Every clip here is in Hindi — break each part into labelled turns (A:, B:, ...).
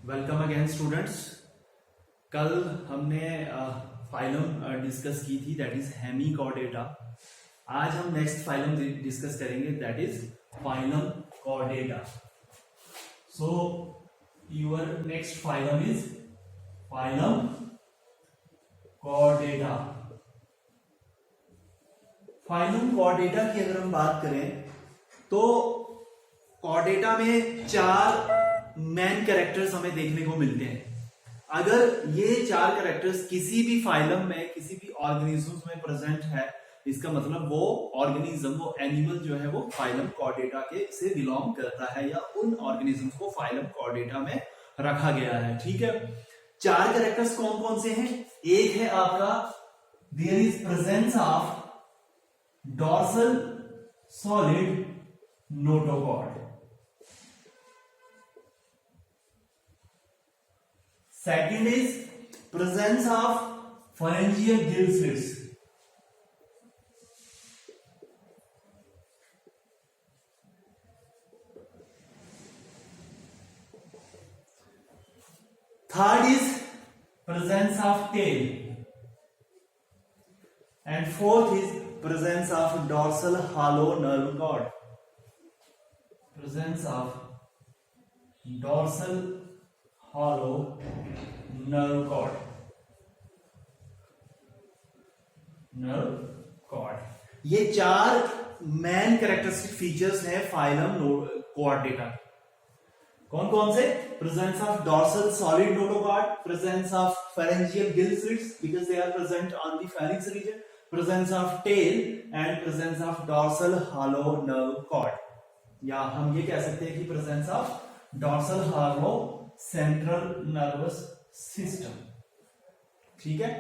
A: Welcome again students. कल हमने फाइलम डिस्कस की थी, दैट इज हेमिकॉर्डेटा। आज हम नेक्स्ट फाइलम डिस्कस करेंगे, that is phylum Chordata. So your next phylum is phylum Chordata. Phylum Chordata की अगर हम बात करें तो कॉर्डेटा में चार मेन कैरेक्टर्स हमें देखने को मिलते हैं। अगर ये चार कैरेक्टर्स किसी भी फाइलम में, किसी भी ऑर्गेनिज्म में प्रेजेंट है, इसका मतलब वो ऑर्गेनिज्म, वो एनिमल जो है वो फाइलम कॉर्डेटा के से बिलोंग करता है, या उन ऑर्गेनिज्म को फाइलम कॉर्डेटा में रखा गया है। ठीक है, चार कैरेक्टर्स कौन कौन से हैं? एक है आपका there is presence of dorsal solid notochord. Second is presence of pharyngeal gill slits. Third is presence of tail. And fourth is presence of dorsal hollow nerve cord. Presence of dorsal hollow nerve cord. ये चार मेन कैरेक्टरिस्टिक फीचर्स हैं फाइलम कॉर्डेटा। कौन कौन से? Presence of dorsal solid notochord, presence of pharyngeal gill slits because they are present on the pharynx region, presence of tail and presence of dorsal hollow nerve cord. या हम ये कह सकते हैं कि presence of dorsal hollow central nervous system. ठीक है,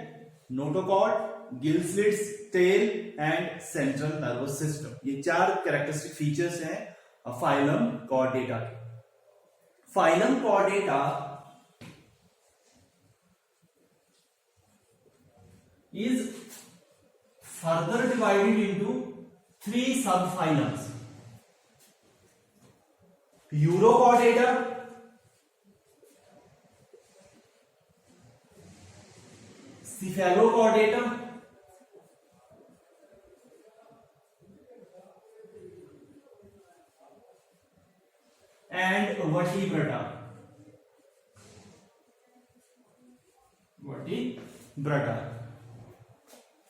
A: notochord, gill slits, tail and central nervous system, ये चार कैरेक्टरिस्टिक फीचर्स हैं फाइलम कॉर्डेटा के। Phylum Chordata is further divided into 3 subphylums: Urochordata, Cephalochordata and Vertebrata.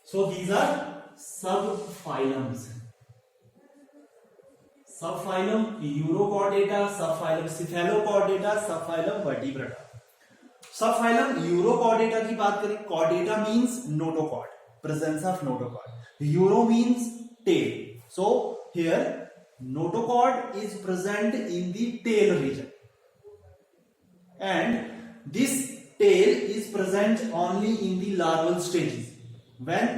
A: So these are subphylums. Subphylum Urochordata, subphylum Cephalochordata, subphylum Vertebrata. Subphylum Urochordata की बात करें, Chordata means notochord, presence of notochord, uro means tail. So here notochord is present in the tail region and this tail is present only in the larval stages when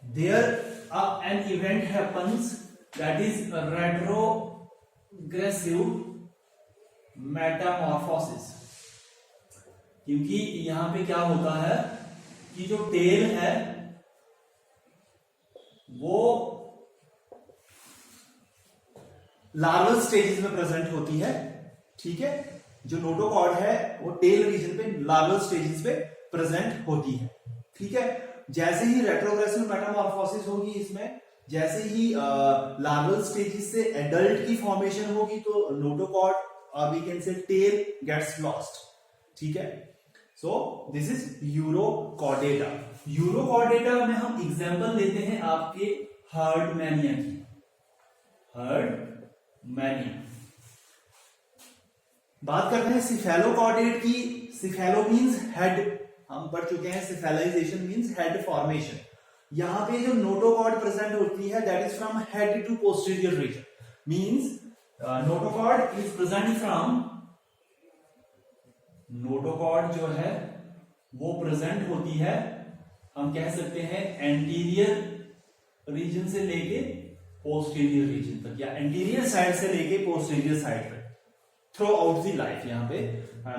A: there an event happens, that is retrogressive metamorphosis। क्योंकि यहां पे क्या होता है कि जो टेल है वो लार्वल स्टेजेस में प्रेजेंट होती है। ठीक है, जो नोटोकॉर्ड है वो टेल रीजन पे लार्वल स्टेजेस पे प्रेजेंट होती है। ठीक है, जैसे ही रेट्रोग्रेसिव मेटामॉर्फोसिस होगी इसमें, जैसे ही लार्वल स्टेजेस से एडल्ट की फॉर्मेशन होगी तो notochord we can say tail gets lost. ठीक है, so this is Urochordata. Urochordata में हम एग्जांपल लेते हैं आपके हर्डमैनिया की। हर्डमैनिया बात करते हैं सिफेलोकॉर्डेट की। सिफेलो मींस हेड, हम पढ़ चुके हैं सिफेलाइजेशन मींस हेड फॉर्मेशन। यहां पे जो नोटोकॉर्ड प्रेजेंट होती है that is from head to posterior region, means notochord is present from, notochord जो है वो प्रेजेंट होती है, हम कह सकते हैं एंटीरियर रीजन से लेके पोस्टीरियर रीजन तक, या एंटीरियर साइड से लेके पोस्टीरियर साइड तक थ्रू आउट दी लाइफ यहां पे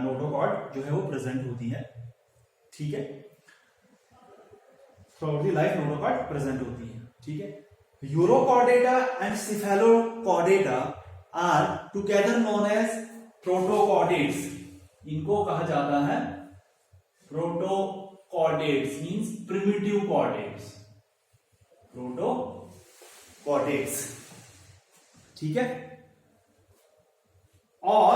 A: नोटोकॉर्ड जो है वो प्रेजेंट होती है। ठीक है, through out the life notochord present होती है। ठीक है, urochordata and cephalochordata are together known as protochordates, इनको कहा जाता है protochordates, means primitive chordates, protochordates, ठीक है। और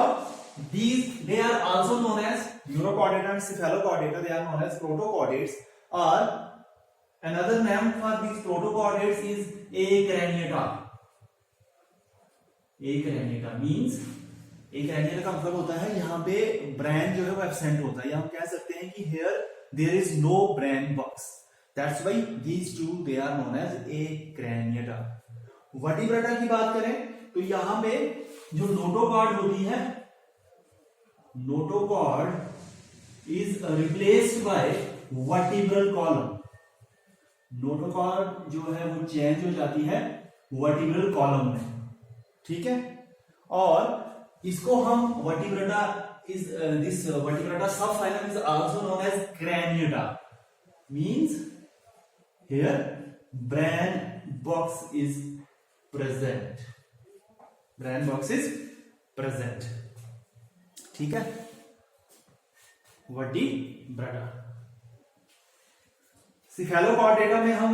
A: they are also known as neurochordata and cephalochordata. They are known as protochordates. Or another name for these protochordates is acraniata. Acraniata means, acraniata का मतलब होता है यहाँ पे ब्रेन जो है वो एब्सेंट होता है, या हम कह सकते हैं कि here there is no brain box. That's why these two they are known as acraniata. Vertebrata की बात करें तो यहाँ पे जो नोटोकॉर्ड होती है, notochord is replaced by vertebral column. Notochord जो है वो चेंज हो जाती है वर्टिब्रल कॉलम में, ठीक है। और इसको हम Vertebrata is this Vertebrata subphylum is also known as Craniata, means here brain box is present, brain box is present, ठीक है। वर्टिब्रेटा। सिफेलोकॉर्डेटा में हम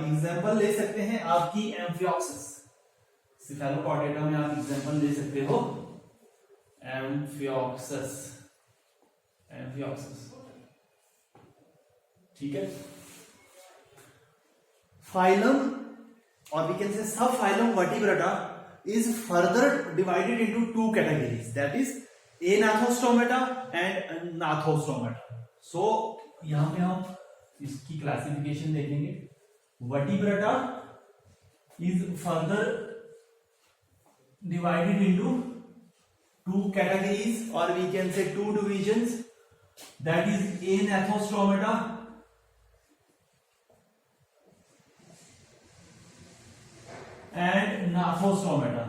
A: एग्जांपल ले सकते हैं आपकी एम्फियोक्सिस। सिफेलोकॉर्डेटा में आप एग्जांपल ले सकते हो एम्फियोक्सिस, एम्फियोक्सिस, ठीक है। Phylum or we can say subphylum vertebrata is further divided into two categories, that is Anathostomata and Gnathostomata. So यहां पे हम इसकी क्लासिफिकेशन देखेंगे। Vertebrata is further divided into two categories, or we can say two divisions, that is Anathostomata and Gnathostomata.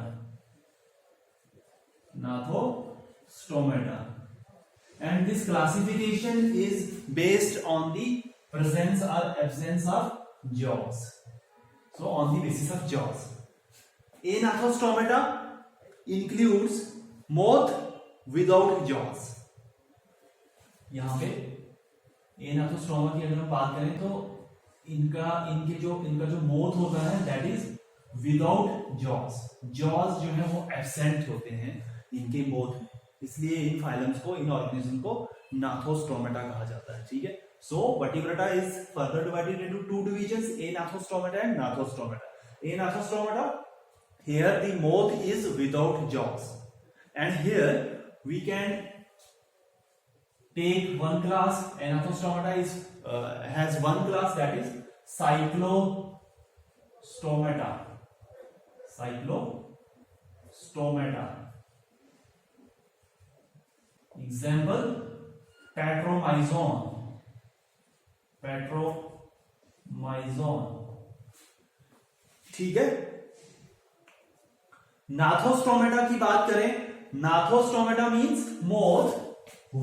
A: Gnathostomata. And this classification is based on the presence or absence of jaws. So on the basis of jaws. Anathostomata includes moth without jaws. यहाँ पे एनाथोस्टोमा की अगर हम बात करें तो इनका जो मोथ होता है that is without jaws. Jaws जो है वो एब्सेंट होते हैं इनके मोथ में, इसलिए इन फाइलम्स को, इन ऑर्गेनिज्म को नाथोस्टोमेटा कहा जाता है, ठीक है। So vertebrata is further divided into two divisions, agnathostomata and gnathostomata. Agnathostomata, here the moth is without jaws, and here we can take one class. Anathostomata is has one class, that is cyclostomata. Cyclostomata. Example: Petromyzon. Petromyzon. ठीक है। नाथोस्टोमेटा की बात करें, gnathostomata means mouth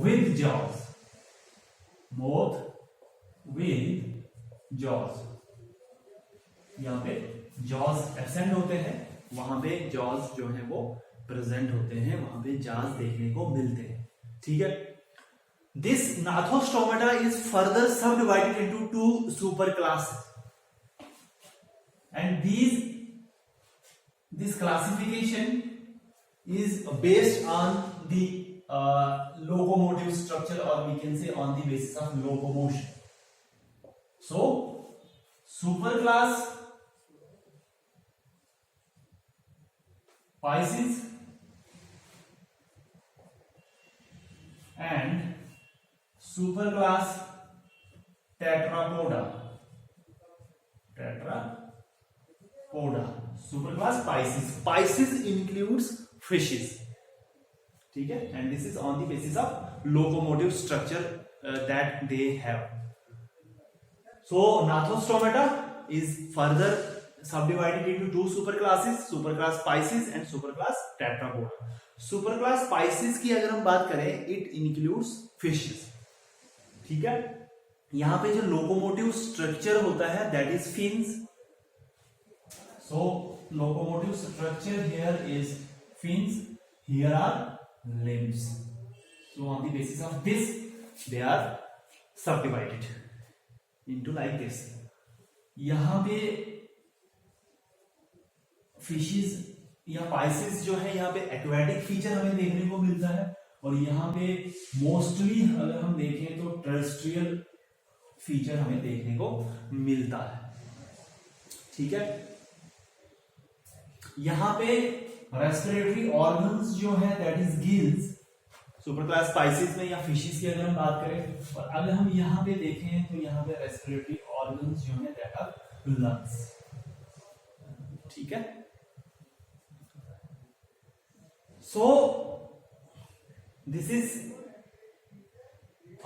A: with jaws, mouth with jaws. यहां पे जॉज एब्सेंट होते हैं, वहां पे जॉज जो है वो प्रेजेंट होते हैं, वहां पे जॉज देखने को मिलते हैं, ठीक है। दिस नाथोस्टोमेटा इज फर्दर सब divided into to super classes, and this classification is based on the locomotive structure, or we can say on the basis of locomotion. So superclass Pisces and superclass Tetrapoda. Superclass Pisces. Pisces includes fishes, ठीक है, and this is on the basis of locomotive structure that they have. So Gnathostomata is further subdivided into two superclasses, superclass Pisces and superclass Tetrapoda. Superclass Pisces की अगर हम बात करें, it includes fishes, ठीक है। यहां पे जो लोकोमोटिव स्ट्रक्चर होता है that is fins. So locomotive structure here is fins, here are limbs. So on the basis of this, they are subdivided into like this. यहाँ पे फिशेस या पाइसेस जो है, यहाँ पे एक्वेटिक फीचर हमें देखने को मिलता है, और यहाँ पे मोस्टली अगर हम देखें तो टेरेस्ट्रियल फीचर हमें देखने को मिलता है. ठीक है. यहाँ पे रेस्पिरेटरी ऑर्गन्स जो है that is gills. Super class spices में या फिशेस की अगर हम बात करें, और अगर हम यहाँ पे देखें तो यहाँ पे रेस्पिरेटरी ऑर्गन्स जो है दैट आर लंग्स. ठीक है. So this is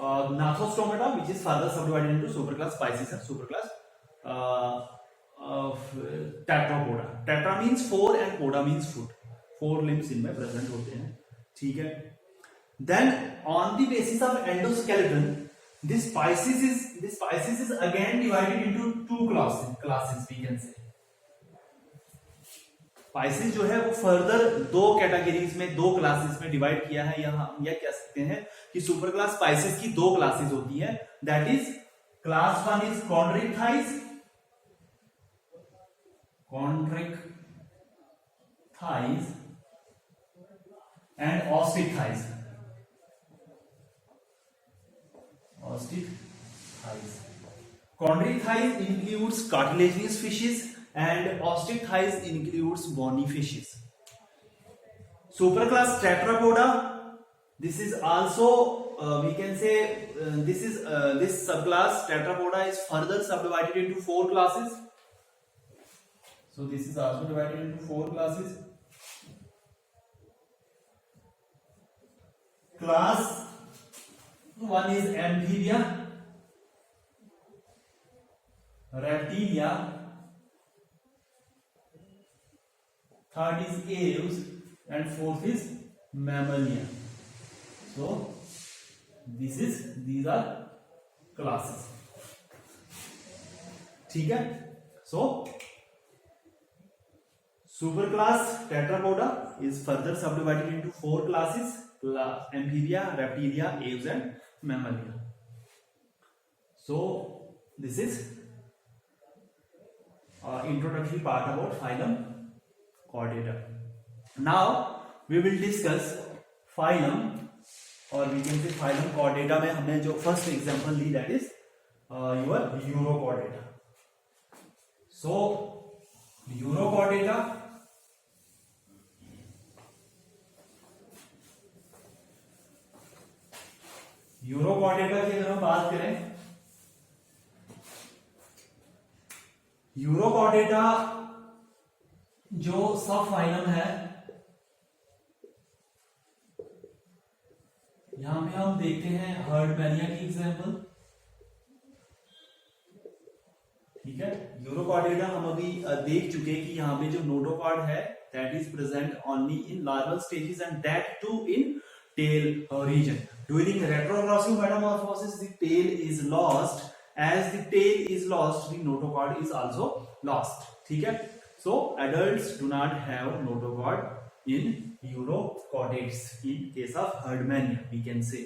A: Gnathostomata, which is further subdivided into superclass Pisces and superclass Tetrapoda. Tetra means 4 and poda means foot. 4 limbs इनमें present होते हैं. ठीक है. Then on the basis of endoskeleton, this Pisces is again divided into two classes we can say. Pisces जो है वो फर्दर दो कैटेगरीज में, दो क्लासेस में डिवाइड किया है. यहाँ हम यह कह सकते हैं कि सुपर क्लास Pisces की दो क्लासेस होती है. That is class 1 is chondrichthyes and osteichthyes. Chondric thighs includes cartilaginous fishes and ostrich thighs includes bony fishes. Superclass Tetrapoda, this is also we can say this subclass Tetrapoda is further subdivided into 4 classes. So this is also divided into 4 classes. Class 1 is Amphibia, Reptilia, third is Aves, and fourth is Mammalia. So these are classes. ठीक है. So superclass Tetrapoda is further subdivided into 4 classes: Amphibia, Reptilia, Aves, and Mammalia. So this is introductory part about phylum Chordata. Now we will discuss phylum, or we can say phylum Chordata में हमने जो first example Lee, that is your Urochordata. So Urochordata की अगर हम बात करें, यूरोकॉर्डेटा जो सब फाइलम है, यहां पे हम देखते हैं हर्डमैनिया की एग्जांपल. ठीक है. यूरोकॉर्डेटा हम अभी देख चुके कि यहाँ पे जो नोटोकॉर्ड है that is present only in larval stages and that too in tail region. During retrogressive metamorphosis the tail is lost. As the tail is lost, the notochord is also lost. ठीक है. So adults do not have notochord in urochordates. In case of herdmania, we can say,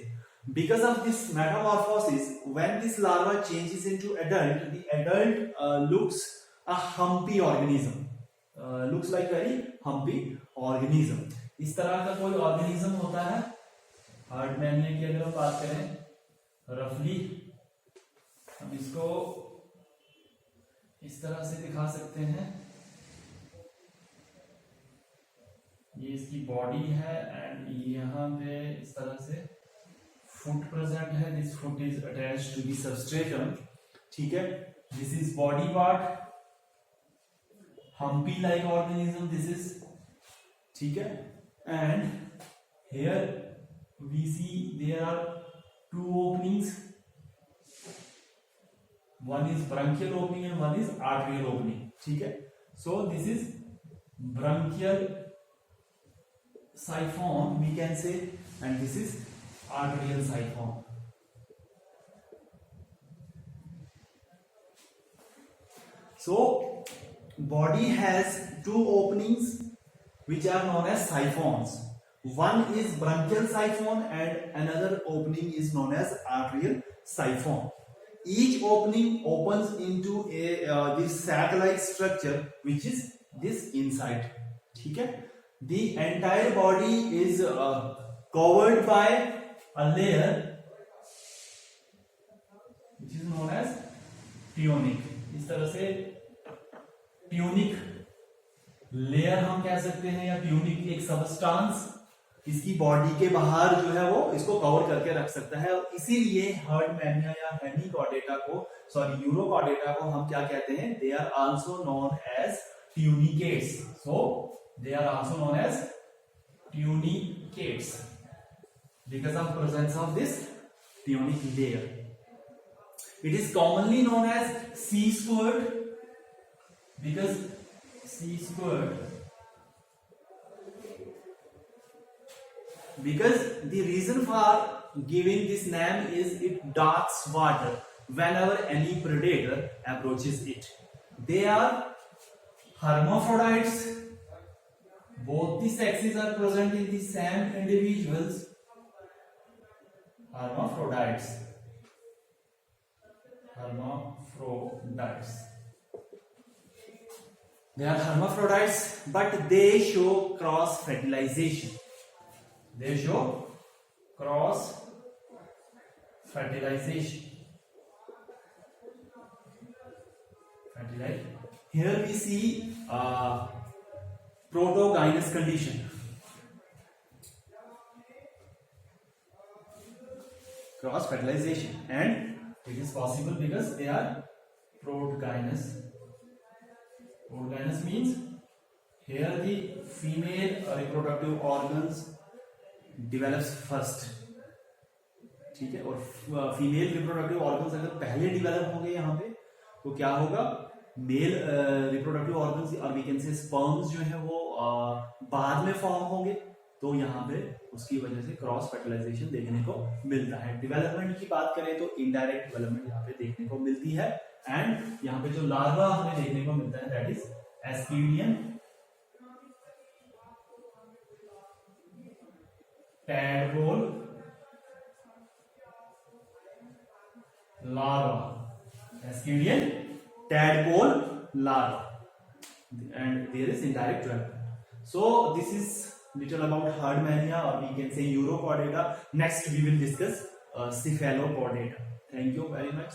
A: because of this metamorphosis, when this larva changes into adult, the adult looks a humpy organism. Looks like very humpy organism. इस तरह का कोई organism होता है herdmania की अगर हम बात करें, roughly हम इसको इस तरह से दिखा सकते हैं. ये इसकी बॉडी है एंड यहाँ पे इस तरह से फुट प्रेजेंट है. This foot is attached to the substratum. ठीक है. This is body part, humpy like organism this is. ठीक है. And here we see there are 2 openings. One is bronchial opening and one is arterial opening. ठीक है. So this is bronchial siphon we can say, and this is arterial siphon. So body has 2 openings which are known as siphons. One is bronchial siphon and another opening is known as arterial siphon. Each opening opens into a this sac-like structure which is this inside. ठीक है? The entire body is covered by a layer which is known as tunic. इस तरह से ट्यूनिक लेयर हम कह सकते हैं या ट्यूनिक एक सबस्टांस इसकी बॉडी के बाहर जो है वो इसको कवर करके रख सकता है, और इसीलिए हर्डमैनिया या हेमिकॉर्डेटा को यूरोकॉर्डेटा को हम क्या कहते हैं? They are also known as tunicates. So they are also known as tunicates because of presence of this tunic layer. It is commonly known as C squared because C squared because the reason for giving this name is it darks water whenever any predator approaches it. They are hermaphrodites. Both the sexes are present in the same individuals. Hermaphrodites. They are hermaphrodites, but they show cross fertilization. They show cross fertilization. Here we see protogynous condition. Cross fertilization, and it is possible because they are protogynous. Protogynous means here the female reproductive organs develops first. ठीक है, और फीमेल रिप्रोडक्टिव ऑर्गन्स अगर पहले डिवेलप होंगे यहाँ पे तो क्या होगा? मेल रिप्रोडक्टिव ऑर्गन्स और वी कैन से स्पर्म्स जो है वो बाद में फॉर्म होंगे, तो यहाँ पे उसकी वजह से क्रॉस फर्टिलाइजेशन देखने को मिलता है. डेवलपमेंट की बात करें तो इनडायरेक्ट डेवलपमेंट यहाँ पे देखने को मिलती है, एंड यहाँ पे जो लार्वा हमें देखने को मिलता है that is ascidian tadpole larva. Ascurian tadpole larva, and there is indirect development. So this is little about herdmania, or we can say Urochordata. Next we will discuss Cephalochordata. Thank you very much.